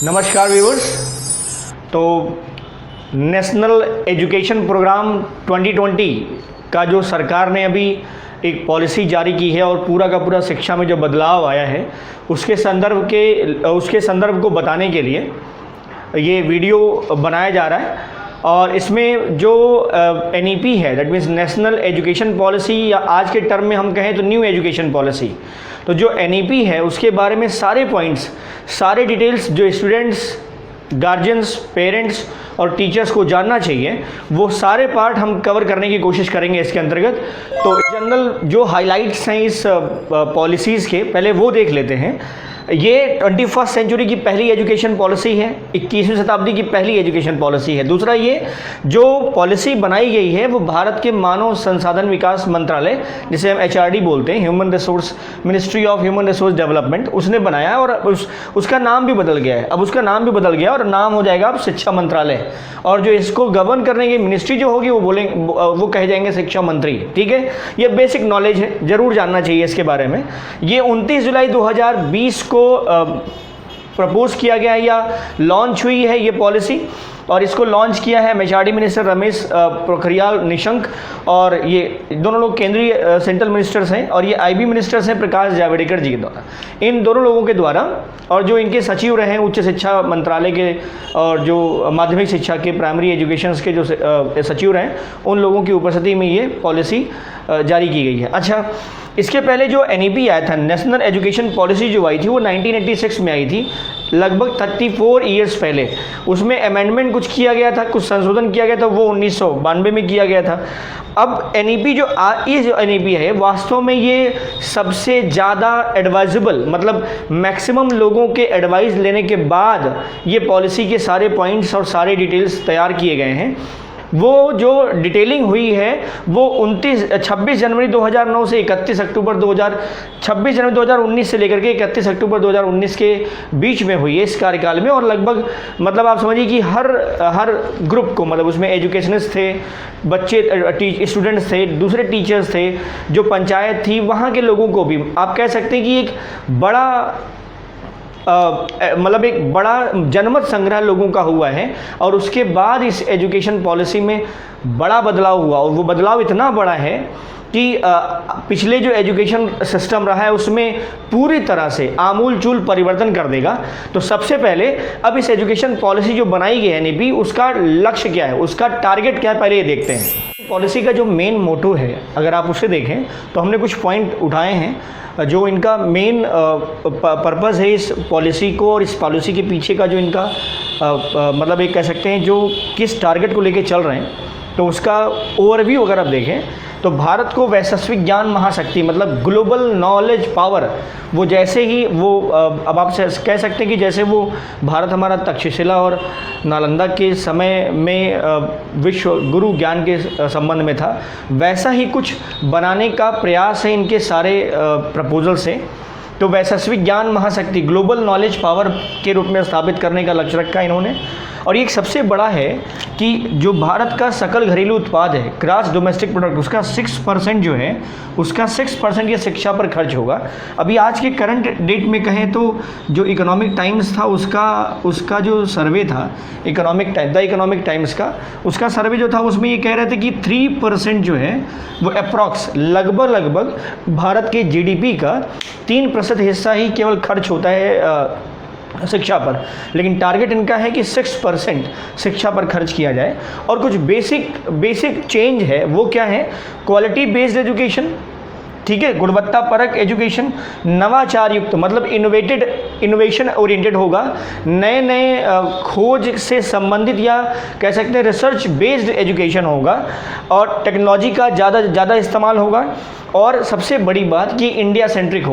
नमस्कार व्यूअर्स। तो national education programme 2020 का जो सरकार ने अभी एक पॉलिसी जारी की है और पूरा का पूरा शिक्षा में जो बदलाव आया है उसके संदर्भ को बताने के लिए ये वीडियो बनाया जा रहा है। और इसमें जो NEP है, that means national education policy, या आज के टर्म में हम कहें तो न्यू एजुकेशन पॉलिसी, तो जो NEP है उसके बारे में सारे पॉइंट्स, सारे डिटेल्स जो स्टूडेंट्स, गार्जियंस, पेरेंट्स और टीचर्स को जानना चाहिए, वो सारे पार्ट हम कवर करने की कोशिश करेंगे इसके अंतर्गत। तो जनरल जो हाइलाइट्स हैं इस पॉलिसीज़ के, पहले वो देख लेते हैं। ये 21st सेंचुरी की पहली एजुकेशन पॉलिसी है, 21वीं शताब्दी की पहली एजुकेशन पॉलिसी है। दूसरा, ये जो पॉलिसी बनाई गई है वो भारत के मानव संसाधन विकास मंत्रालय, जिसे हम HRD बोलते हैं, human resource, ministry of human resource development, उसने बनाया और उसका नाम भी बदल गया है। अब उसका नाम भी बदल गया और नाम हो जाएगा अब शिक्षा मंत्रालय। और जो इसको गवर्न करने की मिनिस्ट्री जो होगी वो कहे जाएंगे शिक्षा मंत्री। ठीक है, ये बेसिक नॉलेज है, ज़रूर जानना चाहिए इसके बारे में। ये 29 जुलाई 2020 को प्रपोज किया गया है या लॉन्च हुई है ये पॉलिसी, और इसको लॉन्च किया है HRD मिनिस्टर रमेश पोखरियाल निशंक, और ये दोनों लोग केंद्रीय सेंट्रल मिनिस्टर्स हैं, और ये IB मिनिस्टर्स हैं प्रकाश जावड़ेकर जी के द्वारा, इन दोनों लोगों के द्वारा। और जो इनके सचिव रहे उच्च शिक्षा मंत्रालय के और जो माध्यमिक शिक्षा के, प्राइमरी एजुकेशन के जो सचिव रहे, उन लोगों की उपस्थिति में ये पॉलिसी जारी की गई है। अच्छा, इसके पहले जो NEP आया था, नेशनल एजुकेशन पॉलिसी जो आई थी, वो 1986 में आई थी, लगभग 34 ईयर्स पहले। उसमें अमेंडमेंट कुछ किया गया था, कुछ संशोधन किया गया था, वो 1992 में किया गया था। अब NEP ये जो NEP है, वास्तव में ये सबसे ज़्यादा एडवाइजेबल, मतलब मैक्सिमम लोगों के एडवाइस लेने के बाद ये पॉलिसी के सारे पॉइंट्स और सारे डिटेल्स तैयार किए गए हैं। वो जो डिटेलिंग हुई है वो 26 जनवरी 2009 से 26 जनवरी 2019 से लेकर के 31 अक्टूबर 2019 के बीच में हुई है इस कार्यकाल में। और लगभग, मतलब आप समझिए कि हर ग्रुप को, मतलब उसमें एजुकेशनिस्ट थे, बच्चे, स्टूडेंट्स थे, दूसरे टीचर्स थे, जो पंचायत थी, वहाँ के लोगों को भी आप कह सकते हैं कि एक बड़ा मतलब एक बड़ा जनमत संग्रह लोगों का हुआ है। और उसके बाद इस एजुकेशन पॉलिसी में बड़ा बदलाव हुआ, और वो बदलाव इतना बड़ा है कि पिछले जो एजुकेशन सिस्टम रहा है उसमें पूरी तरह से आमूल चूल परिवर्तन कर देगा। तो सबसे पहले अब इस एजुकेशन पॉलिसी जो बनाई गई है NEP, उसका लक्ष्य क्या है, उसका टारगेट क्या है, पहले ये देखते हैं। पॉलिसी का जो मेन मोटो है, अगर आप उसे देखें तो हमने कुछ पॉइंट उठाए हैं जो इनका मेन पर्पज़ है इस पॉलिसी को, और इस पॉलिसी के पीछे का जो इनका मतलब एक कह सकते हैं जो किस टारगेट को लेके चल रहे हैं, तो उसका ओवरव्यू अगर आप देखें तो भारत को वैश्विक ज्ञान महाशक्ति, मतलब ग्लोबल नॉलेज पावर, वो जैसे ही वो अब आप कह सकते हैं कि जैसे वो भारत हमारा तक्षशिला और नालंदा के समय में विश्व गुरु ज्ञान के संबंध में था, वैसा ही कुछ बनाने का प्रयास है इनके सारे प्रपोजल से। तो वैश्विक ज्ञान महाशक्ति, ग्लोबल नॉलेज पावर के रूप में स्थापित करने का लक्ष्य रखा इन्होंने। और एक सबसे बड़ा है कि जो भारत का सकल घरेलू उत्पाद है, ग्रॉस डोमेस्टिक प्रोडक्ट, उसका 6% जो है, उसका 6% ये शिक्षा पर खर्च होगा। अभी आज के करंट डेट में कहें तो जो इकोनॉमिक टाइम्स था उसका जो सर्वे था, द इकोनॉमिक टाइम्स का, उसका सर्वे जो था उसमें ये कह रहे थे कि 3% जो है वो अप्रॉक्स लगभग भारत के GDP का 3% हिस्सा ही केवल खर्च होता है शिक्षा पर। लेकिन टारगेट इनका है कि 6% शिक्षा पर खर्च किया जाए। और कुछ बेसिक चेंज है, वो क्या है, क्वालिटी बेस्ड एजुकेशन, ठीक है, गुणवत्ता परक एजुकेशन, नवाचार युक्त, मतलब इनोवेशन ओरिएंटेड होगा, नए खोज से संबंधित या कह सकते हैं रिसर्च बेस्ड एजुकेशन होगा, और टेक्नोलॉजी का ज़्यादा इस्तेमाल होगा। और सबसे बड़ी बात कि इंडिया सेंट्रिक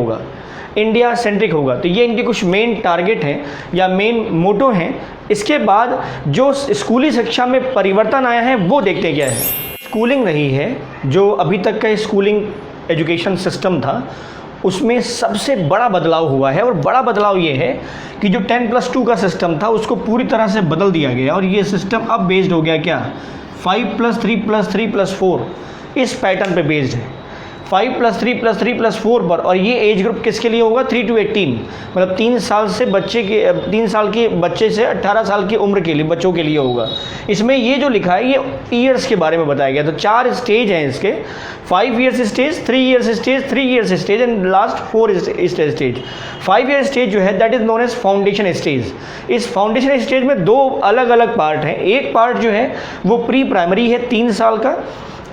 होगा। तो ये इनके कुछ मेन टारगेट हैं या मेन मोटो हैं। इसके बाद जो स्कूली शिक्षा में परिवर्तन आया है वो देखते हैं क्या है। स्कूलिंग रही है, जो अभी तक का स्कूलिंग एजुकेशन सिस्टम था, उसमें सबसे बड़ा बदलाव हुआ है। और बड़ा बदलाव ये है कि जो 10+2 का सिस्टम था उसको पूरी तरह से बदल दिया गया, और ये सिस्टम अब बेस्ड हो गया क्या, 5+3+3+4, इस पैटर्न पे बेस्ड है। 5+3+3+4 पर, और ये एज ग्रुप किसके लिए होगा? 3 to 18, मतलब 3 साल के बच्चे से 18 साल की उम्र के लिए बच्चों के लिए होगा। इसमें ये जो लिखा है ये ईयर्स के बारे में बताया गया। तो 4 स्टेज हैं इसके, 5 years stage, 3 years stage, 3 years stage and last 4 stage. 5 year stage जो है that is known as foundation stage. इस फाउंडेशन स्टेज में 2 अलग अलग पार्ट हैं। एक पार्ट जो है वो प्री प्राइमरी है 3 साल का,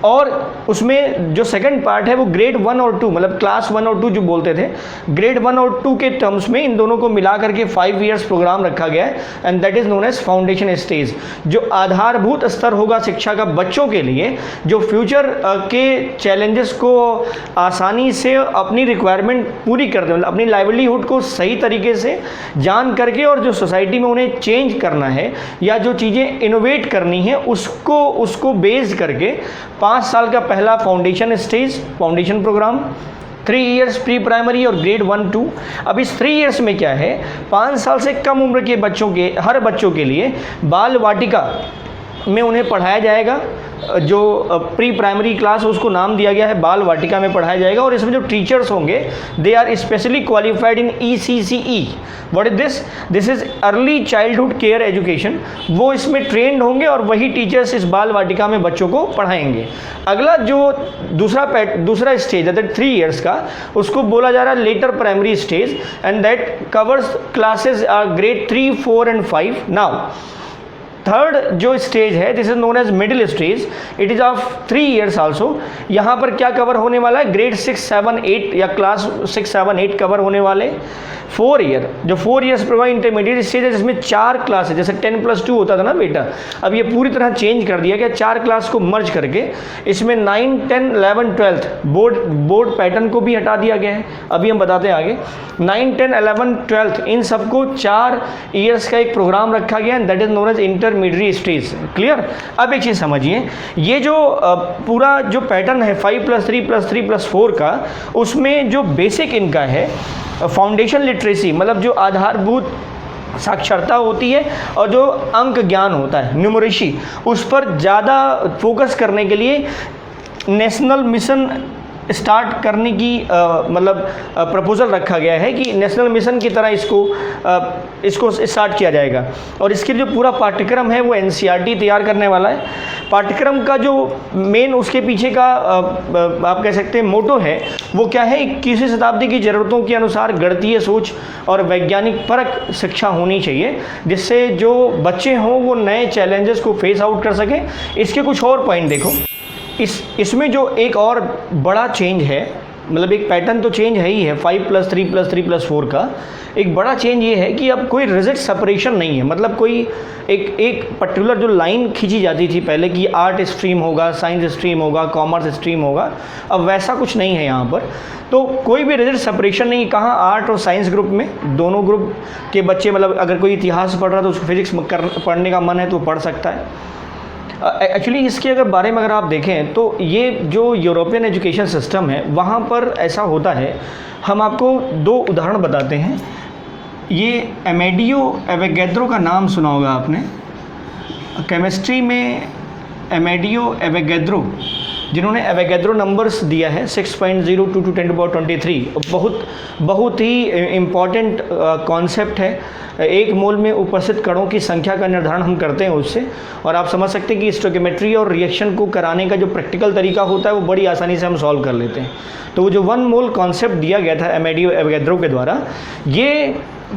और उसमें जो सेकंड पार्ट है वो ग्रेड 1 और 2, मतलब क्लास 1 और 2 जो बोलते थे, ग्रेड 1 और 2 के टर्म्स में इन दोनों को मिला करके 5 years प्रोग्राम रखा गया है and that is known as foundation stage, जो आधारभूत स्तर होगा शिक्षा का बच्चों के लिए, जो फ्यूचर के चैलेंजेस को आसानी से अपनी रिक्वायरमेंट पूरी कर दे, मतलब अपनी लाइवलीहुड को सही तरीके से जान करके, और जो सोसाइटी में उन्हें चेंज करना है या जो चीज़ें इनोवेट करनी है उसको बेस्ड करके 5 साल का पहला foundation stage, foundation program, 3 years pre primary और ग्रेड 1-2। अब इस 3 years में क्या है, 5 साल से कम उम्र के बच्चों के, हर बच्चों के लिए बाल वाटिका में उन्हें पढ़ाया जाएगा। जो प्री प्राइमरी क्लास उसको नाम दिया गया है बाल वाटिका में पढ़ाया जाएगा, और इसमें जो टीचर्स होंगे they are specially qualified in ECCE। What is this? This is early childhood care education. वो इसमें ट्रेंड होंगे और वही टीचर्स इस बाल वाटिका में बच्चों को पढ़ाएंगे। अगला जो दूसरा स्टेज है दैट 3 years का, उसको बोला जा रहा है later primary stage and that covers classes grade 3, 4 and 5। Now third जो स्टेज है this is known as middle stage, it is of 3 years also. यहाँ पर क्या कवर होने वाला है? ग्रेड 6, 7, 8 या क्लास 6, 7, 8 कवर होने वाले। 4 year, जो 4 years पर इंटरमीडिएट स्टेज है जिसमें 4 क्लास है, जैसे 10+2 होता था ना बेटा, अब ये पूरी तरह चेंज कर दिया गया। 4 क्लास को मर्ज करके इसमें 9, 10, 11, 12 बोर्ड पैटर्न को भी हटा दिया गया है। अभी हम बताते हैं आगे। 9, 10, 11, 12 इन सबको 4 years का एक प्रोग्राम रखा गया है that is known as intermediate stage. Clear? अब एक चीज़ समझिए, ये जो पूरा जो पैटर्न है 5+3+3+4 का, उसमें जो बेसिक इनका है फाउंडेशन लिटरेसी, मतलब जो आधारभूत साक्षरता होती है और जो अंक ज्ञान होता है न्यूमरेसी, उस पर ज़्यादा फोकस करने के लिए नेशनल मिशन स्टार्ट करने की मतलब प्रपोजल रखा गया है कि नेशनल मिशन की तरह इसको स्टार्ट किया जाएगा। और इसके जो पूरा पाठ्यक्रम है वो NCERT तैयार करने वाला है। पाठ्यक्रम का जो मेन उसके पीछे का आप कह सकते हैं मोटो है वो क्या है? 21वीं शताब्दी की ज़रूरतों के अनुसार गणितीय सोच और वैज्ञानिक परक शिक्षा होनी चाहिए, जिससे जो बच्चे हों वो नए चैलेंजेस को फेस आउट कर सकें। इसके कुछ और पॉइंट देखो, इसमें जो एक और बड़ा चेंज है, मतलब एक पैटर्न तो चेंज है ही है 5+3+3+4 का, एक बड़ा चेंज ये है कि अब कोई रिजिड सेपरेशन नहीं है। मतलब कोई एक पर्टिकुलर जो लाइन खींची जाती थी पहले कि आर्ट स्ट्रीम होगा, साइंस स्ट्रीम होगा, कॉमर्स स्ट्रीम होगा, अब वैसा कुछ नहीं है यहाँ पर। तो कोई भी रिजिड सेपरेशन नहीं, कहाँ आर्ट और साइंस ग्रुप में दोनों ग्रुप के बच्चे, मतलब अगर कोई इतिहास पढ़ रहा है तो उसको फिजिक्स पढ़ने का मन है तो पढ़ सकता है। एक्चुअली इसके अगर बारे में अगर आप देखें तो ये जो यूरोपियन एजुकेशन सिस्टम है वहाँ पर ऐसा होता है। हम आपको 2 उदाहरण बताते हैं। ये अमेडियो एवोगैड्रो का नाम सुना होगा आपने, केमिस्ट्री में अमेडियो एवोगैड्रो, जिन्होंने एवोगैड्रो नंबर्स दिया है 6.02 to 10⁻23। बहुत ही इम्पॉर्टेंट कॉन्सेप्ट है। 1 मोल में उपस्थित कणों की संख्या का निर्धारण हम करते हैं उससे, और आप समझ सकते हैं कि स्टोइकियोमेट्री और रिएक्शन को कराने का जो प्रैक्टिकल तरीका होता है वो बड़ी आसानी से हम सॉल्व कर लेते हैं। तो वो जो 1 मोल कॉन्सेप्ट दिया गया था अमेडियो एवोगैड्रो के द्वारा, ये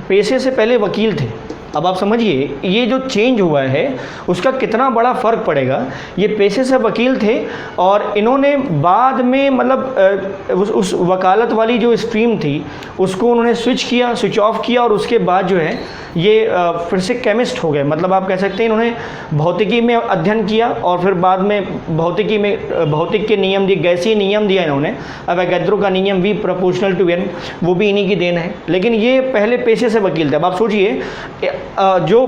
पेशे से पहले वकील थे। अब आप समझिए ये जो चेंज हुआ है उसका कितना बड़ा फ़र्क पड़ेगा। ये पेशे से वकील थे और इन्होंने बाद में मतलब उस वकालत वाली जो स्ट्रीम थी उसको उन्होंने स्विच ऑफ किया, और उसके बाद जो है ये फिर से केमिस्ट हो गए। मतलब आप कह सकते हैं इन्होंने भौतिकी में अध्ययन किया और फिर बाद में भौतिक के नियम दिए, गैसीय नियम दिया इन्होंने। एवोगैड्रो का नियम V प्रोपोर्शनल टू N वो भी इन्हीं की देन है, लेकिन ये पहले पेशे से वकील थे। अब आप सोचिए जो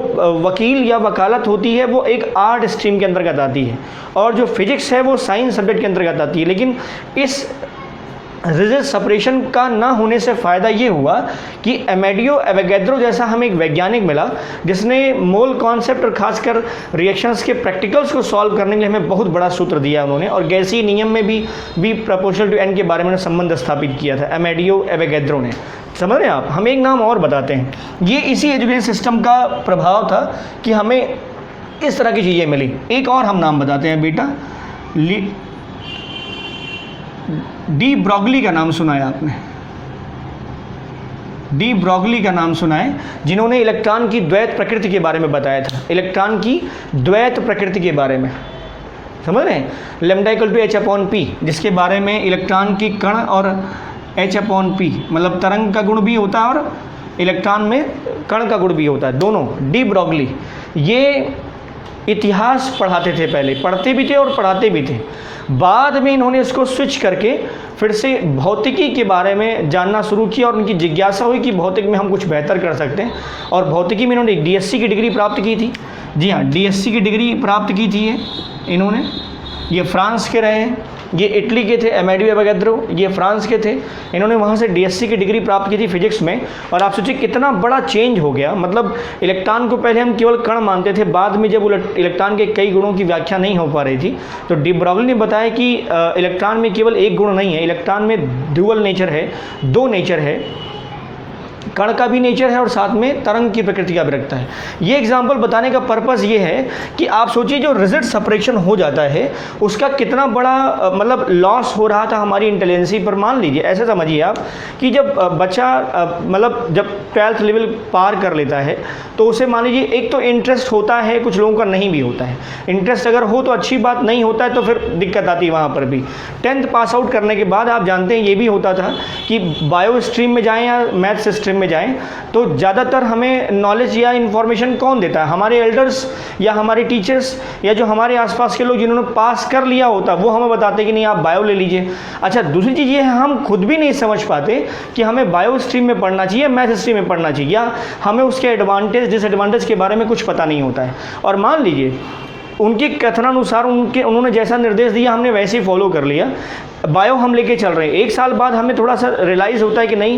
वकील या वकालत होती है वो एक आर्ट स्ट्रीम के अंतर्गत आती है, और जो फिजिक्स है वो साइंस सब्जेक्ट के अंतर्गत आती है। लेकिन इस रिजिड सेपरेशन का ना होने से फ़ायदा ये हुआ कि अमेडियो एवोगैड्रो जैसा हमें एक वैज्ञानिक मिला जिसने मोल कॉन्सेप्ट और खासकर रिएक्शंस के प्रैक्टिकल्स को सॉल्व करने के लिए हमें बहुत बड़ा सूत्र दिया उन्होंने, और गैसीय नियम में भी प्रोपोर्शनल टू एन के बारे में संबंध स्थापित किया था अमेडियो एवोगैड्रो ने। समझ रहे हैं आप? हम एक नाम और बताते हैं, ये इसी एजुकेशन सिस्टम का प्रभाव था कि हमें इस तरह की चीज़ें मिली। एक और हम नाम बताते हैं बेटा, डी ब्रॉगली का नाम सुना है आपने? डी ब्रॉगली का नाम सुना है, जिन्होंने इलेक्ट्रॉन की द्वैत प्रकृति के बारे में बताया था, इलेक्ट्रॉन की द्वैत प्रकृति के बारे में। समझ रहे हैं? लैम्डा इक्वल टू H/P, जिसके बारे में इलेक्ट्रॉन की कण और H/P मतलब तरंग का गुण भी होता है और इलेक्ट्रॉन में कण का गुण भी होता है, दोनों। डी ब्रॉगली ये इतिहास पढ़ाते थे, पहले पढ़ते भी थे और पढ़ाते भी थे। बाद में इन्होंने इसको स्विच करके फिर से भौतिकी के बारे में जानना शुरू किया और उनकी जिज्ञासा हुई कि भौतिक में हम कुछ बेहतर कर सकते हैं, और भौतिकी में इन्होंने DSc की डिग्री प्राप्त की थी। जी हाँ, DSc की डिग्री प्राप्त की थी इन्होंने। ये फ्रांस के रहे हैं, ये इटली के थे अमेडियो एवोगैड्रो, ये फ्रांस के थे। इन्होंने वहाँ से DSc की डिग्री प्राप्त की थी फिजिक्स में। और आप सोचिए कितना बड़ा चेंज हो गया, मतलब इलेक्ट्रॉन को पहले हम केवल कण मानते थे, बाद में जब इलेक्ट्रॉन के कई गुणों की व्याख्या नहीं हो पा रही थी तो डी ब्रॉगली ने बताया कि इलेक्ट्रॉन में केवल एक गुण नहीं है, इलेक्ट्रॉन में ड्यूअल नेचर है, दो नेचर है, कण का भी नेचर है और साथ में तरंग की प्रकृति का भी रखता है। ये एग्जाम्पल बताने का पर्पस ये है कि आप सोचिए जो रिजिड सेपरेशन हो जाता है उसका कितना बड़ा मतलब लॉस हो रहा था हमारी इंटेलिजेंसी पर। मान लीजिए ऐसे समझिए आप कि जब बच्चा मतलब जब 12th लेवल पार कर लेता है तो उसे मान लीजिए एक तो इंटरेस्ट होता है, कुछ लोगों का नहीं भी होता है। इंटरेस्ट अगर हो तो अच्छी बात, नहीं होता है तो फिर दिक्कत आती है वहाँ पर भी। 10th पास आउट करने के बाद आप जानते हैं ये भी होता था कि बायो स्ट्रीम में जाएँ या मैथ स्ट्रीम में जाएं तो ज़्यादातर हमें नॉलेज या इन्फॉर्मेशन कौन देता है? हमारे एल्डर्स या हमारे टीचर्स या जो हमारे आसपास के लोग जिन्होंने पास कर लिया होता वो हमें बताते हैं कि नहीं आप बायो ले लीजिए। अच्छा, दूसरी चीज़ ये है हम खुद भी नहीं समझ पाते कि हमें बायो स्ट्रीम में पढ़ना चाहिए, मैथ स्ट्रीम में पढ़ना चाहिए, या हमें उसके एडवांटेज डिसएडवांटेज के बारे में कुछ पता नहीं होता है। और मान लीजिए उनके कथनानुसार उन्होंने जैसा निर्देश दिया हमने वैसे ही फॉलो कर लिया, बायो हम लेके चल रहे हैं। एक साल बाद हमें थोड़ा सा रियलाइज़ होता है कि नहीं,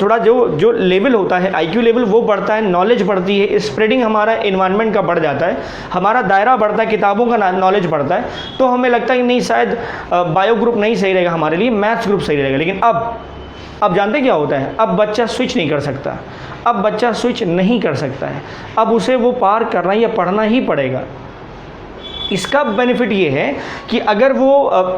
थोड़ा जो लेवल होता है IQ लेवल वो बढ़ता है, नॉलेज बढ़ती है, स्प्रेडिंग हमारा एनवायरनमेंट का बढ़ जाता है, हमारा दायरा बढ़ता है, किताबों का नॉलेज बढ़ता है, तो हमें लगता है कि नहीं शायद बायो ग्रुप नहीं सही रहेगा हमारे लिए, मैथ्स ग्रुप सही रहेगा। लेकिन अब जानते क्या होता है? अब बच्चा स्विच नहीं कर सकता, अब बच्चा स्विच नहीं कर सकता है, अब उसे वो पार करना या पढ़ना ही पड़ेगा। इसका बेनिफिट ये है कि अगर वो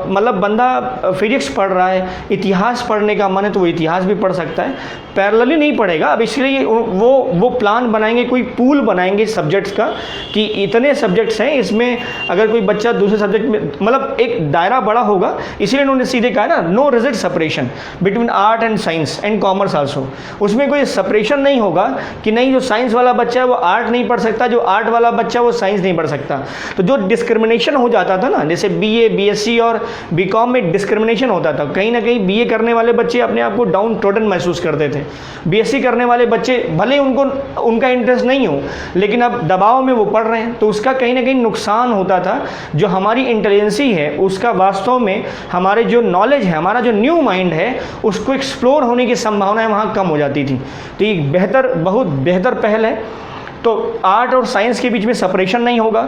मतलब बंदा फिजिक्स पढ़ रहा है, इतिहास पढ़ने का मन है तो वो इतिहास भी पढ़ सकता है, पैरेलली नहीं पढ़ेगा। अब इसलिए वो प्लान बनाएंगे, कोई पूल बनाएंगे सब्जेक्ट्स का कि इतने सब्जेक्ट्स हैं, इसमें अगर कोई बच्चा दूसरे सब्जेक्ट में मतलब एक दायरा बड़ा होगा। इसीलिए उन्होंने सीधे कहा ना, no rigid separation between art and science and commerce also. उसमें कोई सेपरेशन नहीं होगा कि नहीं जो साइंस वाला बच्चा है वो आर्ट नहीं पढ़ सकता, जो आर्ट वाला बच्चा वो साइंस नहीं पढ़ सकता। तो जो डिस्क्रिमिनेशन हो जाता था ना, जैसे BA BSc और BCom में डिस्क्रिमिनेशन होता था, कहीं ना कहीं BA करने वाले बच्चे अपने आप को डाउन ट्रोडन महसूस करते थे, BSc करने वाले बच्चे भले उनका इंटरेस्ट नहीं हो लेकिन अब दबाव में वो पढ़ रहे हैं, तो उसका कहीं ना कहीं नुकसान होता था। जो हमारी इंटेलिजेंसी है उसका वास्तव में हमारे जो नॉलेज है, हमारा जो न्यू माइंड है उसको एक्सप्लोर होने की संभावनाएं वहाँ कम हो जाती थी। तो ये बहुत बेहतर पहल है। तो आर्ट और साइंस के बीच में सेपरेशन नहीं होगा।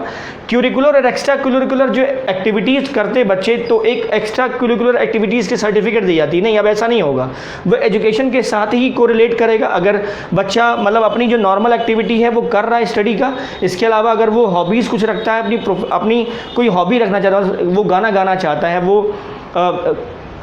क्यूरिकुलर और एक्स्ट्रा क्यूरिकुलर जो एक्टिविटीज़ करते बच्चे, तो एक एक्स्ट्रा क्यूरिकुलर एक्टिविटीज़ के सर्टिफिकेट दी जाती, नहीं अब ऐसा नहीं होगा, वो एजुकेशन के साथ ही कोरिलेट करेगा। अगर बच्चा मतलब अपनी जो नॉर्मल एक्टिविटी है वो कर रहा है स्टडी का, इसके अलावा अगर वो हॉबीज़ कुछ रखता है, अपनी कोई हॉबी रखना चाहता है, वो गाना गाना चाहता है,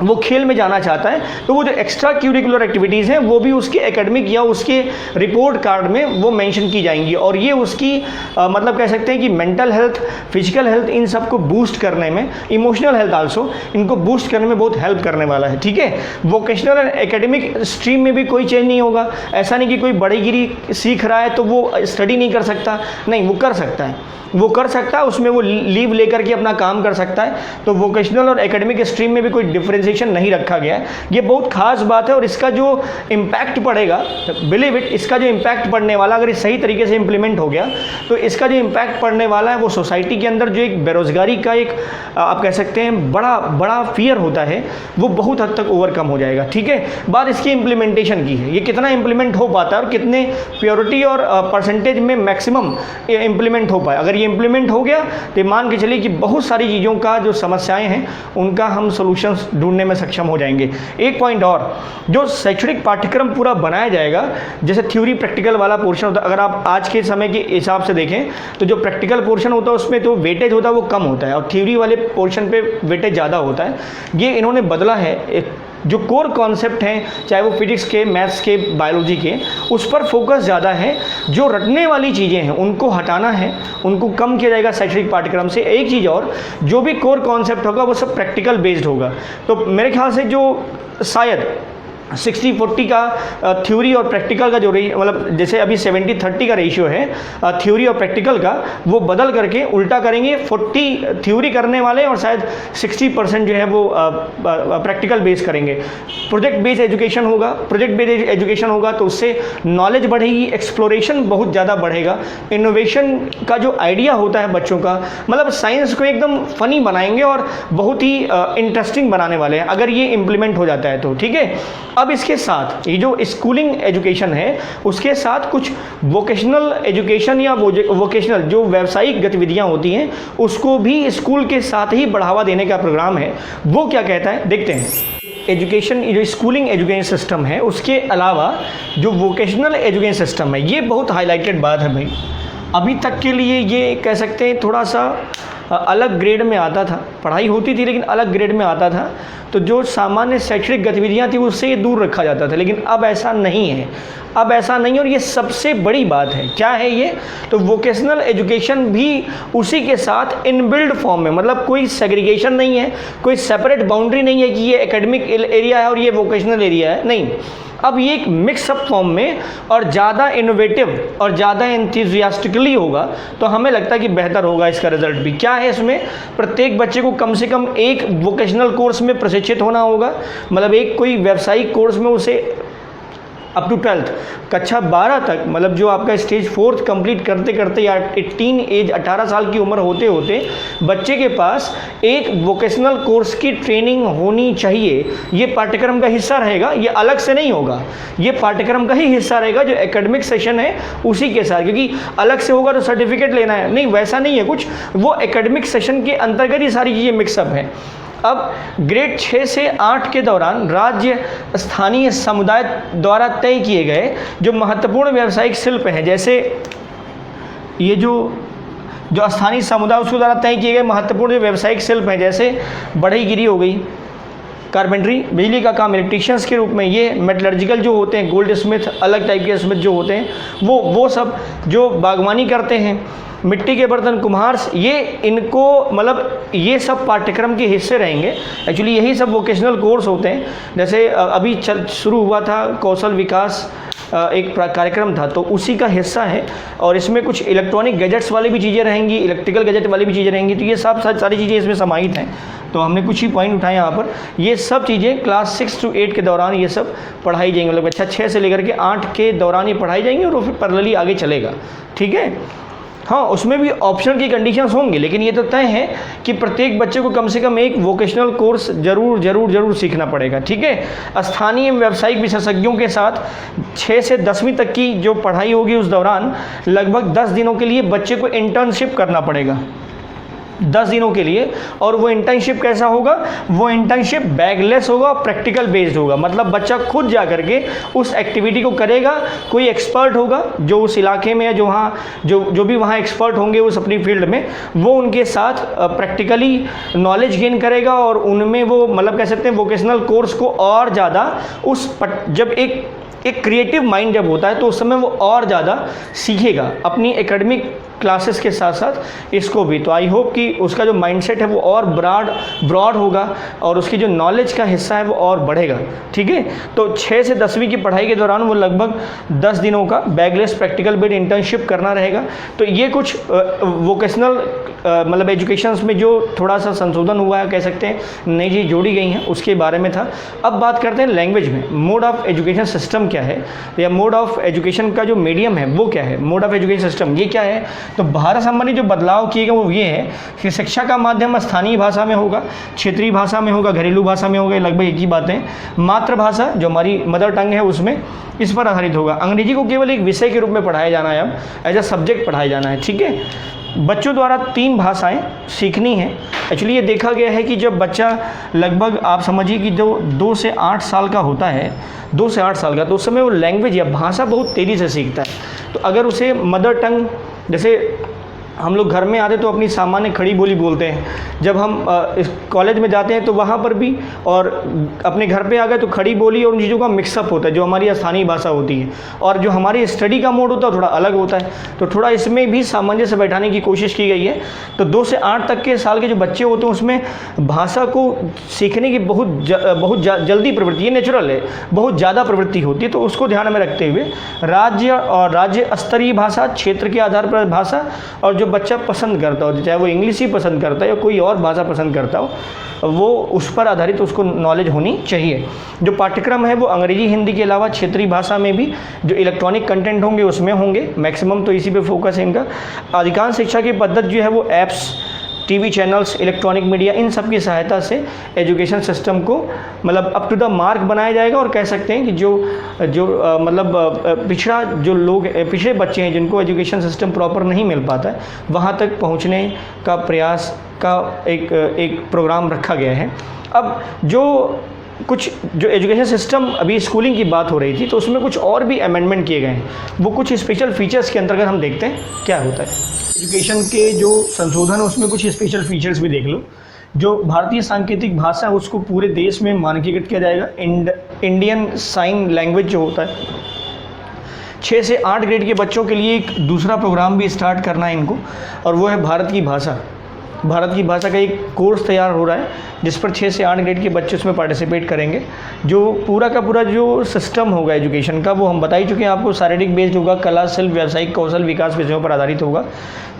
वो खेल में जाना चाहता है, तो वो जो एक्स्ट्रा क्यूरिकुलर एक्टिविटीज़ हैं वो भी उसके एकेडमिक या उसके रिपोर्ट कार्ड में वो मेंशन की जाएंगी। और ये उसकी मतलब कह सकते हैं कि मेंटल हेल्थ, फिजिकल हेल्थ, इन सब को बूस्ट करने में, इमोशनल हेल्थ आल्सो, इनको बूस्ट करने में बहुत हेल्प करने वाला है। ठीक है, वोकेशनल एंड एकेडमिक स्ट्रीम में भी कोई चेंज नहीं होगा। ऐसा नहीं कि कोई बड़ीगिरी सीख रहा है तो वो स्टडी नहीं कर सकता, नहीं वो कर सकता है, वो कर सकता है, उसमें वो लीव लेकर के अपना काम कर सकता है। तो वोकेशनल और एकेडमिक स्ट्रीम में भी कोई डिफरेंस डिफरेंशिएशन नहीं रखा गया है। ये बहुत खास बात है और इसका जो इम्पैक्ट पड़ेगा, बिलीव इट, इसका जो इम्पैक्ट पड़ने वाला, अगर ये सही तरीके से इम्प्लीमेंट हो गया तो इसका जो इम्पैक्ट पड़ने वाला है वो सोसाइटी के अंदर जो एक बेरोज़गारी का एक आप कह सकते हैं बड़ा फियर होता है, वो बहुत हद तक ओवरकम हो जाएगा। ठीक है, बात इसकी इम्प्लीमेंटेशन की है, ये कितना इम्प्लीमेंट हो पाता है और कितने प्योरिटी और परसेंटेज में मैक्सिमम इम्प्लीमेंट हो पाए। अगर ये इम्प्लीमेंट हो गया तो मान के चलिए कि बहुत सारी चीज़ों का जो समस्याएं हैं उनका हम सॉल्यूशंस ढूंढने में सक्षम हो जाएंगे। एक पॉइंट और, जो शैक्षणिक पाठ्यक्रम पूरा बनाया जाएगा, जैसे थ्योरी प्रैक्टिकल वाला पोर्शन होता है, अगर आप आज के समय के हिसाब से देखें तो जो प्रैक्टिकल पोर्शन होता है उसमें तो वेटेज होता है वो कम होता है और थ्योरी वाले पोर्शन पे वेटेज ज़्यादा होता है। ये इन्होंने बदला है, जो कोर कॉन्सेप्ट हैं चाहे वो फिजिक्स के, मैथ्स के, बायोलॉजी के, उस पर फोकस ज़्यादा है। जो रटने वाली चीज़ें हैं उनको हटाना है, उनको कम किया जाएगा शैक्षणिक पाठ्यक्रम से। एक चीज़ और, जो भी कोर कॉन्सेप्ट होगा वो सब प्रैक्टिकल बेस्ड होगा। तो मेरे ख्याल से जो शायद 60-40 का थ्योरी और प्रैक्टिकल का जो मतलब जैसे अभी 70-30 का रेशियो है थ्योरी और प्रैक्टिकल का, वो बदल करके उल्टा करेंगे, 40 थ्योरी करने वाले और शायद 60% जो है वो प्रैक्टिकल बेस करेंगे। प्रोजेक्ट बेस्ड एजुकेशन होगा, प्रोजेक्ट बेस्ड एजुकेशन होगा तो उससे नॉलेज बढ़ेगी, एक्सप्लोरेशन बहुत ज़्यादा बढ़ेगा, इनोवेशन का जो आइडिया होता है बच्चों का, मतलब साइंस को एकदम फनी बनाएंगे और बहुत ही इंटरेस्टिंग बनाने वाले हैं अगर ये इम्प्लीमेंट हो जाता है तो। ठीक है, अब इसके साथ ये जो स्कूलिंग एजुकेशन है उसके साथ कुछ वोकेशनल एजुकेशन या वोकेशनल जो व्यावसायिक गतिविधियां होती हैं उसको भी स्कूल के साथ ही बढ़ावा देने का प्रोग्राम है। वो क्या कहता है देखते हैं। एजुकेशन, जो स्कूलिंग एजुकेशन सिस्टम है उसके अलावा जो वोकेशनल एजुकेशन सिस्टम है, ये बहुत हाईलाइटेड बात है भाई। अभी तक के लिए ये कह सकते हैं थोड़ा सा अलग ग्रेड में आता था, पढ़ाई होती थी लेकिन अलग ग्रेड में आता था, तो जो सामान्य शैक्षणिक गतिविधियां थी उससे ये दूर रखा जाता था। लेकिन अब ऐसा नहीं है, अब ऐसा नहीं है और ये सबसे बड़ी बात है। क्या है ये? तो वोकेशनल एजुकेशन भी उसी के साथ इनबिल्ड फॉर्म में, मतलब कोई सेग्रीगेशन नहीं है, कोई सेपरेट बाउंड्री नहीं है कि ये एकेडमिक एरिया है और ये वोकेशनल एरिया है, नहीं। अब ये एक मिक्सअप फॉर्म में और ज़्यादा इनोवेटिव और ज़्यादा एंथुसियास्टिकली होगा तो हमें लगता है कि बेहतर होगा इसका रिजल्ट भी। क्या है इसमें? प्रत्येक बच्चे को कम से कम एक वोकेशनल कोर्स में प्रशिक्षित होना होगा, मतलब एक कोई व्यावसायिक कोर्स में उसे अप टू 12th कक्षा 12 तक, मतलब जो आपका स्टेज 4th कंप्लीट करते करते या 18 साल की उम्र होते होते बच्चे के पास एक वोकेशनल कोर्स की ट्रेनिंग होनी चाहिए। ये पाठ्यक्रम का हिस्सा रहेगा, ये अलग से नहीं होगा, ये पाठ्यक्रम का ही हिस्सा रहेगा जो एकेडमिक सेशन है उसी के साथ, क्योंकि अलग से होगा तो सर्टिफिकेट लेना है, नहीं वैसा नहीं है कुछ, वो एकेडमिक सेशन के अंतर्गत ही सारी चीज़ें मिक्सअप हैं। अब ग्रेड 6 से 8 के दौरान राज्य स्थानीय समुदाय द्वारा तय किए गए जो महत्वपूर्ण व्यावसायिक शिल्प हैं, जैसे ये जो स्थानीय समुदाय उसके द्वारा तय किए गए महत्वपूर्ण जो व्यावसायिक शिल्प हैं, जैसे बढ़ईगिरी हो गई, कारपेंट्री, बिजली का काम, इलेक्ट्रीशियंस के रूप में, ये मेटलर्जिकल जो होते हैं, गोल्ड स्मिथ, अलग टाइप के स्मिथ जो होते हैं वो सब जो बागवानी करते हैं, मिट्टी के बर्तन, कुम्हार, ये इनको मतलब ये सब पाठ्यक्रम के हिस्से रहेंगे। एक्चुअली यही सब वोकेशनल कोर्स होते हैं। जैसे अभी शुरू हुआ था कौशल विकास एक कार्यक्रम था तो उसी का हिस्सा है और इसमें कुछ इलेक्ट्रॉनिक गैजेट्स वाली भी चीज़ें रहेंगी, इलेक्ट्रिकल गैजेट वाली भी चीज़ें रहेंगी, तो ये सब सारी चीज़ें इसमें समाहित हैं। तो हमने कुछ ही पॉइंट उठाए यहाँ पर। ये सब चीज़ें क्लास 6 से 8 के दौरान ये सब पढ़ाई जाएंगी, मतलब अच्छा 6 से लेकर के 8 के दौरान ये पढ़ाई जाएंगी और वो फिर पैरेलली आगे चलेगा। ठीक है, हाँ उसमें भी ऑप्शनल की कंडीशंस होंगी, लेकिन ये तो तय है कि प्रत्येक बच्चे को कम से कम एक वोकेशनल कोर्स जरूर सीखना पड़ेगा। ठीक है, स्थानीय व्यावसायिक विशेषज्ञों के साथ 6 से 10वीं तक की जो पढ़ाई होगी उस दौरान लगभग 10 दिनों के लिए बच्चे को इंटर्नशिप करना पड़ेगा, 10 दिनों के लिए। और वो इंटर्नशिप कैसा होगा? वो इंटर्नशिप बैगलेस होगा, प्रैक्टिकल बेस्ड होगा, मतलब बच्चा खुद जा करके उस एक्टिविटी को करेगा। कोई एक्सपर्ट होगा जो उस इलाके में है, जो भी वहाँ एक्सपर्ट होंगे उस अपनी फील्ड में, वो उनके साथ प्रैक्टिकली नॉलेज गेन करेगा और उनमें वो मतलब कह सकते हैं वोकेशनल कोर्स को और ज़्यादा जब एक क्रिएटिव माइंड जब होता है तो उस समय वो और ज़्यादा सीखेगा अपनी एकेडमिक क्लासेस के साथ साथ इसको भी। तो आई होप कि उसका जो माइंडसेट है वो और ब्रॉड होगा और उसकी जो नॉलेज का हिस्सा है वो और बढ़ेगा। ठीक है, तो 6 से 10वीं की पढ़ाई के दौरान वो लगभग 10 दिनों का बैगलेस प्रैक्टिकल बेस्ड इंटर्नशिप करना रहेगा। तो ये कुछ वोकेशनल मतलब एजुकेशन में जो थोड़ा सा संशोधन हुआ है, कह सकते हैं नई चीज़ जोड़ी गई हैं, उसके बारे में था। अब बात करते हैं लैंग्वेज में, मोड ऑफ एजुकेशन सिस्टम क्या है, या मोड ऑफ एजुकेशन का जो मीडियम है वो क्या है, मोड ऑफ एजुकेशन सिस्टम ये क्या है। तो भारत संबंधी जो बदलाव किए गए वो ये है कि शिक्षा का माध्यम स्थानीय भाषा में होगा, क्षेत्रीय भाषा में होगा, घरेलू भाषा में होगा, लगभग एक ही बातें। मातृभाषा जो हमारी मदर टंग है उसमें, इस पर आधारित होगा। अंग्रेजी को केवल एक विषय के रूप में पढ़ाया जाना है, अब एज अ सब्जेक्ट पढ़ाया जाना है, ठीक है। बच्चों द्वारा 3 भाषाएं सीखनी है। एक्चुअली ये देखा गया है कि जब बच्चा लगभग आप समझिए कि जो 2 से 8 साल का होता है, 2 से 8 साल का, तो उस समय वो लैंग्वेज या भाषा बहुत तेज़ी से सीखता है। तो अगर उसे मदर टंग, जैसे हम लोग घर में आते तो अपनी सामान्य खड़ी बोली बोलते हैं, जब हम इस कॉलेज में जाते हैं तो वहाँ पर भी, और अपने घर पे आ गए तो खड़ी बोली और उन चीज़ों का मिक्सअप होता है जो हमारी स्थानीय भाषा होती है, और जो हमारी स्टडी का मोड होता है थोड़ा अलग होता है। तो थोड़ा इसमें भी सामंजस्य बैठाने की कोशिश की गई है। तो 2 से 8 तक के साल के जो बच्चे होते हैं उसमें भाषा को सीखने की बहुत जल्दी प्रवृत्ति, ये नेचुरल है, बहुत ज़्यादा प्रवृत्ति होती है। तो उसको ध्यान में रखते हुए राज्य स्तरीय भाषा, क्षेत्र के आधार पर भाषा, और जो बच्चा पसंद करता हो, चाहे वो इंग्लिश ही पसंद करता है या कोई और भाषा पसंद करता हो, वो उस पर आधारित उसको नॉलेज होनी चाहिए। जो पाठ्यक्रम है वो अंग्रेजी हिंदी के अलावा क्षेत्रीय भाषा में भी जो इलेक्ट्रॉनिक कंटेंट होंगे उसमें होंगे, मैक्सिमम तो इसी पे फोकस है इनका। अधिकांश शिक्षा की पद्धति जो है वो apps, TV channels, electronic media, इन सब की सहायता से एजुकेशन सिस्टम को मतलब अप टू द मार्क बनाया जाएगा। और कह सकते हैं कि जो पिछड़े बच्चे हैं जिनको एजुकेशन सिस्टम प्रॉपर नहीं मिल पाता है, वहाँ तक पहुँचने का प्रयास का एक प्रोग्राम रखा गया है। अब जो एजुकेशन सिस्टम, अभी स्कूलिंग की बात हो रही थी तो उसमें कुछ और भी अमेंडमेंट किए गए हैं, वो कुछ स्पेशल फीचर्स के अंतर्गत हम देखते हैं क्या होता है। एजुकेशन के जो संशोधन है उसमें कुछ स्पेशल फीचर्स भी देख लो। जो भारतीय सांकेतिक भाषा है उसको पूरे देश में मानकीकृत किया जाएगा। इंडियन साइन लैंग्वेज जो होता है, 6 से 8 ग्रेड के बच्चों के लिए एक दूसरा प्रोग्राम भी स्टार्ट करना है इनको, और वो है भारत की भाषा। भारत की भाषा का एक कोर्स तैयार हो रहा है जिस पर 6 से 8 ग्रेड के बच्चे उसमें पार्टिसिपेट करेंगे। जो पूरा का पूरा जो सिस्टम होगा एजुकेशन का वो हम बता ही चुके हैं आपको। शारीरिक बेस्ड होगा, कला, शिल्प, व्यावसायिक कौशल विकास विषयों पर आधारित होगा।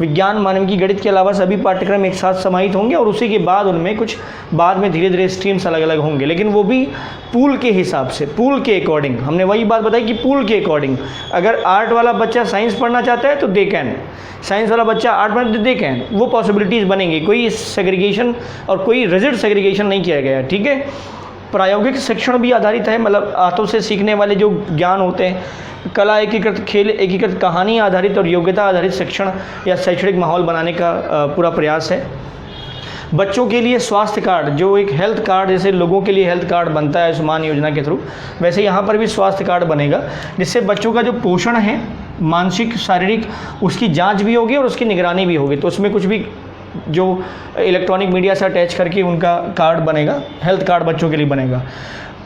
विज्ञान, मानविकी, गणित के अलावा सभी पाठ्यक्रम एक साथ समाहित होंगे, और उसी के बाद उनमें कुछ बाद में धीरे धीरे स्ट्रीम्स अलग अलग होंगे, लेकिन वो भी पूल के हिसाब से, पूल के अकॉर्डिंग। हमने वही बात बताई कि पूल के अकॉर्डिंग, अगर आर्ट वाला बच्चा साइंस पढ़ना चाहता है तो दे कैन, साइंस वाला बच्चा आर्ट पढ़ना दे कैन, वो पॉसिबिलिटीज़ बनेंगी। कोई सेग्रीगेशन और कोई रिजिड सेग्रीगेशन नहीं किया गया है, ठीक है। प्रायोगिक शिक्षण भी आधारित है, मतलब हाथों से सीखने वाले जो ज्ञान होते हैं, कला एकीकृत, खेल एकीकृत, कहानी आधारित और योग्यता आधारित शिक्षण या शैक्षणिक माहौल बनाने का पूरा प्रयास है। बच्चों के लिए स्वास्थ्य कार्ड, जो एक हेल्थ कार्ड जैसे लोगों के लिए हेल्थ कार्ड बनता है आयुष्मान योजना के थ्रू, वैसे यहाँ पर भी स्वास्थ्य कार्ड बनेगा, जिससे बच्चों का जो पोषण है मानसिक शारीरिक, उसकी जांच भी होगी और उसकी निगरानी भी होगी। तो उसमें कुछ भी जो इलेक्ट्रॉनिक मीडिया से अटैच करके उनका कार्ड बनेगा, हेल्थ कार्ड बच्चों के लिए बनेगा।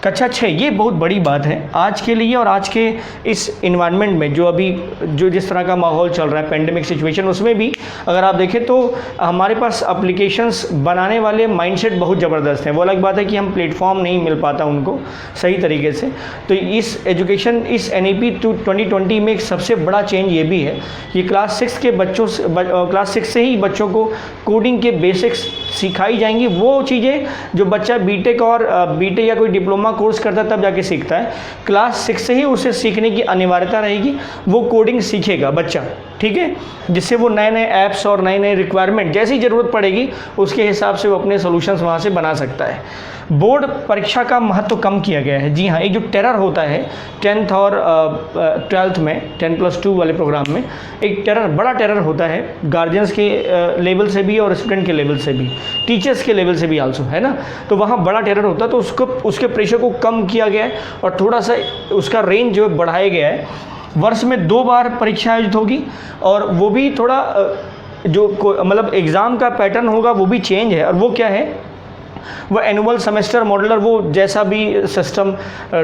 कक्षा 6, ये बहुत बड़ी बात है आज के लिए, और आज के इस इन्वायरमेंट में जो जिस तरह का माहौल चल रहा है, पेंडेमिक सिचुएशन, उसमें भी अगर आप देखें तो हमारे पास एप्लीकेशंस बनाने वाले माइंडसेट बहुत ज़बरदस्त हैं। वो अलग बात है कि हम प्लेटफॉर्म नहीं मिल पाता उनको सही तरीके से। तो इस NEP 2020 में एक सबसे बड़ा चेंज ये भी है कि क्लास 6 से ही बच्चों को कोडिंग के बेसिक्स सिखाई जाएंगी। वो चीज़ें जो बच्चा बीटेक या कोई डिप्लोमा कोर्स करता है तब जाके सीखता है, क्लास 6 से ही उसे सीखने की अनिवार्यता रहेगी। वो कोडिंग सीखेगा बच्चा, ठीक है, जिससे वो नए नए ऐप्स और नए नए रिक्वायरमेंट जैसी ज़रूरत पड़ेगी उसके हिसाब से वो अपने सॉल्यूशंस वहाँ से बना सकता है। बोर्ड परीक्षा का महत्व कम किया गया है। जी हाँ, एक जो टेरर होता है 10th और 12th में, 10+2 वाले प्रोग्राम में एक बड़ा टेरर होता है, गार्जियंस के लेवल से भी और स्टूडेंट के लेवल से भी, टीचर्स के लेवल से भी आल्सो, है ना। तो वहाँ बड़ा टेरर होता है, तो उसके प्रेशर को कम किया गया है और थोड़ा सा उसका रेंज जो है बढ़ाया गया है। वर्ष में 2 बार परीक्षा आयोजित होगी, और वो भी थोड़ा मतलब एग्ज़ाम का पैटर्न होगा वो भी चेंज है। और वो क्या है वो एनुअल सेमेस्टर मॉडलर वो जैसा भी सिस्टम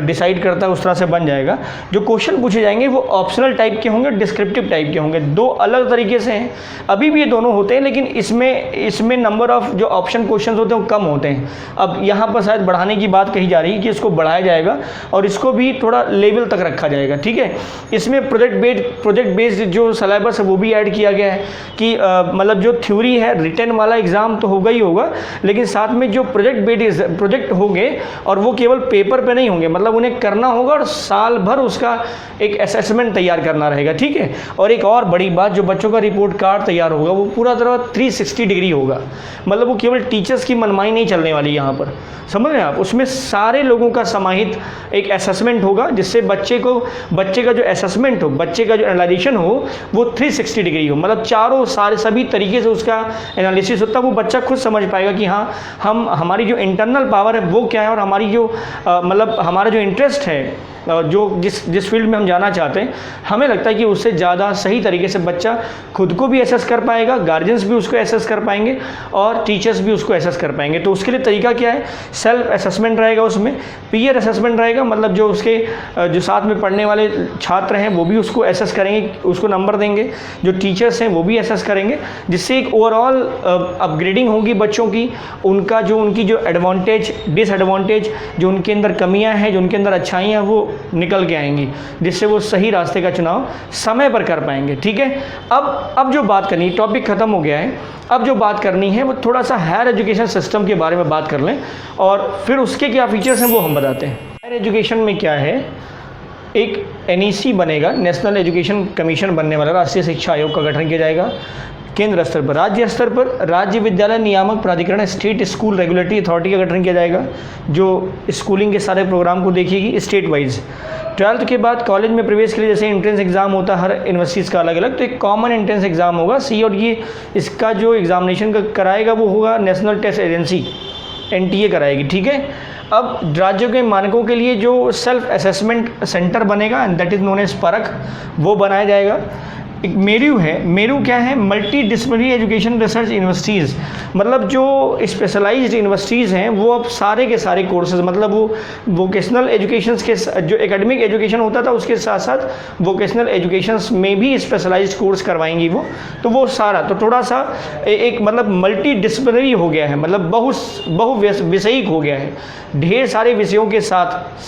डिसाइड करता है उस तरह से बन जाएगा। जो क्वेश्चन पूछे जाएंगे वो ऑप्शनल टाइप के होंगे, डिस्क्रिप्टिव टाइप के होंगे, दो अलग तरीके से हैं। अभी भी ये दोनों होते हैं, लेकिन इसमें नंबर ऑफ जो ऑप्शन क्वेश्चन होते हैं वो कम होते हैं। अब यहाँ पर शायद बढ़ाने की बात कही जा रही है कि इसको बढ़ाया जाएगा और इसको भी थोड़ा लेवल तक रखा जाएगा, ठीक है। इसमें प्रोजेक्ट बेस्ड जो सिलेबस है वो भी ऐड किया गया है कि मतलब जो थ्योरी है रिटन वाला एग्ज़ाम तो होगा ही होगा, लेकिन साथ में जो प्रोजेक्ट होंगे और वो केवल पेपर पे नहीं होंगे, मतलब उन्हें करना होगा और साल भर उसका एक असेसमेंट तैयार करना रहेगा, ठीक है। और एक और बड़ी बात, जो बच्चों का रिपोर्ट कार्ड तैयार होगा वो पूरा तरह 360 डिग्री होगा, मतलब वो केवल टीचर्स की मनमानी नहीं चलने वाली यहाँ पर, समझ रहे हैं आप। उसमें सारे लोगों का समाहित एक असेसमेंट होगा, जिससे बच्चे का जो असेसमेंट हो, बच्चे का जो एनालिसिस हो वो 360 डिग्री हो, मतलब चारों सारे सभी तरीके से उसका एनालिसिस होता है। वो बच्चा खुद समझ पाएगा कि हाँ हमारी जो इंटरनल पावर है वो क्या है, और हमारी जो मतलब हमारा जो इंटरेस्ट है, जो जिस फील्ड में हम जाना चाहते हैं, हमें लगता है कि उससे ज़्यादा सही तरीके से बच्चा खुद को भी एसेस कर पाएगा, गार्जियंस भी उसको एसेस कर पाएंगे और टीचर्स भी उसको एसेस कर पाएंगे। तो उसके लिए तरीका क्या है, सेल्फ असेसमेंट रहेगा, उसमें पीयर असेसमेंट रहेगा, मतलब जो उसके जो साथ में पढ़ने वाले छात्र हैं वो भी उसको एसेस करेंगे, उसको नंबर देंगे, जो टीचर्स हैं वो भी एसेस करेंगे, जिससे एक ओवरऑल अपग्रेडिंग होगी बच्चों की, उनकी जो एडवांटेज डिसएडवांटेज, जो उनके अंदर कमियां हैं, जो उनके अंदर अच्छाइयाँ हैं, वो निकल के आएंगी, जिससे वो सही रास्ते का चुनाव समय पर कर पाएंगे, ठीक है। अब जो बात करनी, टॉपिक ख़त्म हो गया है, अब जो बात करनी है वो थोड़ा सा हायर एजुकेशन सिस्टम के बारे में बात कर लें और फिर उसके क्या फीचर्स हैं वो हम बताते हैं। हायर एजुकेशन में क्या है, एक NEC बनेगा, नेशनल एजुकेशन कमीशन बनने वाला, राष्ट्रीय शिक्षा आयोग का गठन किया जाएगा केंद्र स्तर पर। राज्य स्तर पर राज्य विद्यालय नियामक प्राधिकरण, स्टेट स्कूल रेगुलेटरी अथॉरिटी का गठन किया जाएगा, जो स्कूलिंग के सारे प्रोग्राम को देखेगी स्टेट वाइज। 12th के बाद कॉलेज में प्रवेश के लिए जैसे एंट्रेंस एग्जाम होता है हर यूनिवर्सिटीज़ का अलग अलग, तो एक कॉमन एंट्रेंस एग्जाम होगा सी, और ये इसका जो एग्जामिनेशन कराएगा वो होगा नेशनल टेस्ट एजेंसी NTA कराएगी, ठीक है। अब राज्यों के मानकों के लिए जो सेल्फ असेसमेंट सेंटर बनेगा, दैट इज़ नोन एज परख, वो बनाया जाएगा। एक मेरू है, मेरू क्या है, multi disciplinary education research universities, मतलब जो स्पेशलाइज्ड यूनिवर्सिटीज़ हैं वो अब सारे के सारे कोर्सेज, मतलब वो वोकेशनल एजुकेशन के जो एकेडमिक एजुकेशन होता था उसके साथ साथ वोकेशनल एजुकेशंस में भी स्पेशलाइज्ड कोर्स करवाएंगी वो, तो वो सारा तो थोड़ा सा एक मतलब मल्टी डिसिप्लिनरी हो गया है, मतलब बहु विषयिक हो गया है, ढेर सारे विषयों के साथ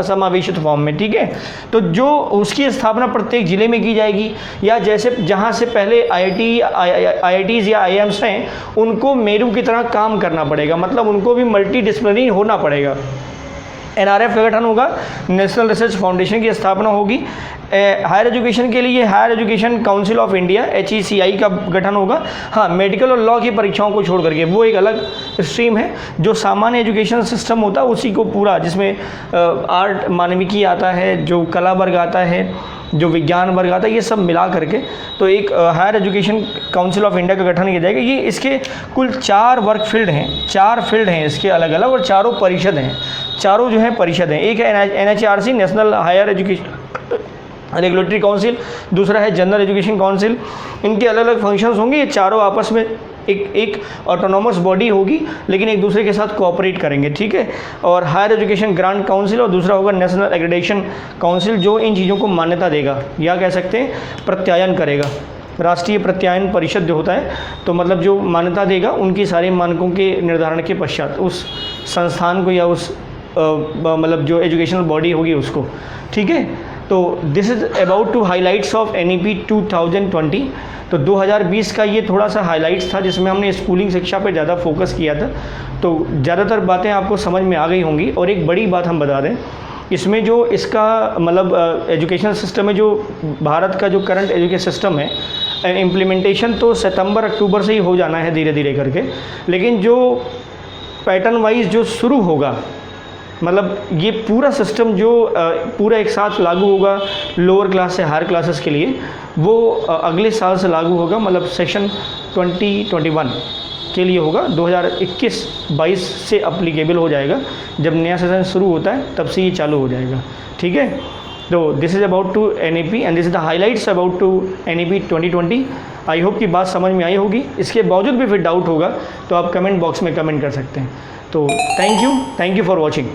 समावेशित फॉर्म में, ठीक है। तो जो उसकी स्थापना प्रत्येक ज़िले में की जाएगी, या जैसे जहाँ से पहले IITs या IIMs हैं उनको मेरू की तरह काम करना पड़ेगा, मतलब उनको भी मल्टी डिसिप्लिनरी होना पड़ेगा। NRF का गठन होगा, नेशनल रिसर्च फाउंडेशन की स्थापना होगी। हायर एजुकेशन के लिए higher education council of India HECI का गठन होगा। हाँ, मेडिकल और लॉ की परीक्षाओं को छोड़ करके वो एक अलग स्ट्रीम है, जो सामान्य एजुकेशन सिस्टम होता है उसी को पूरा, जिसमें आर्ट मानविकी आता है, जो कला वर्ग आता है, जो विज्ञान वर्ग आता है, ये सब मिला करके तो एक higher education council of India का गठन किया जाएगा। ये इसके कुल 4 वर्क फील्ड हैं, 4 फील्ड हैं इसके अलग अलग, और चारों परिषद हैं, चारों जो हैं परिषद हैं। एक है NHRC national higher education regulatory council, दूसरा है जनरल एजुकेशन काउंसिल। इनके अलग अलग फंक्शंस होंगे, ये चारों आपस में एक ऑटोनॉमस बॉडी होगी, लेकिन एक दूसरे के साथ कोऑपरेट करेंगे, ठीक है। और हायर एजुकेशन ग्रांट काउंसिल, और दूसरा होगा नेशनल एक्रेडिटेशन काउंसिल, जो इन चीज़ों को मान्यता देगा, या कह सकते हैं प्रत्यायन करेगा। राष्ट्रीय प्रत्यायन परिषद जो होता है, तो मतलब जो मान्यता देगा उनकी सारे मानकों के निर्धारण के पश्चात उस संस्थान को या उस मतलब जो एजुकेशनल बॉडी होगी उसको, ठीक है। तो this is about to highlights of NEP 2020। तो 2020 का ये थोड़ा सा हाइलाइट्स था, जिसमें हमने स्कूलिंग शिक्षा पर ज़्यादा फोकस किया था। तो ज़्यादातर बातें आपको समझ में आ गई होंगी। और एक बड़ी बात हम बता दें, इसमें जो इसका मतलब एजुकेशन सिस्टम है, जो भारत का जो करंट एजुकेशन सिस्टम है, इम्प्लीमेंटेशन तो सितंबर-अक्टूबर से ही हो जाना है धीरे धीरे करके, लेकिन जो पैटर्न वाइज जो शुरू होगा, मतलब ये पूरा सिस्टम जो पूरा एक साथ लागू होगा लोअर क्लास से हायर क्लासेस के लिए, वो अगले साल से लागू होगा, मतलब सेशन 2021 के लिए होगा। 2021-22 से अप्लीकेबल हो जाएगा, जब नया सेशन शुरू होता है तब से ये चालू हो जाएगा, ठीक है। तो this is about to NEP and this is the highlights about to NEP 2020। I hope कि बात समझ में आई होगी। इसके बावजूद भी फिर डाउट होगा तो आप कमेंट बॉक्स में कमेंट कर सकते हैं। तो थैंक यू फॉर वॉचिंग।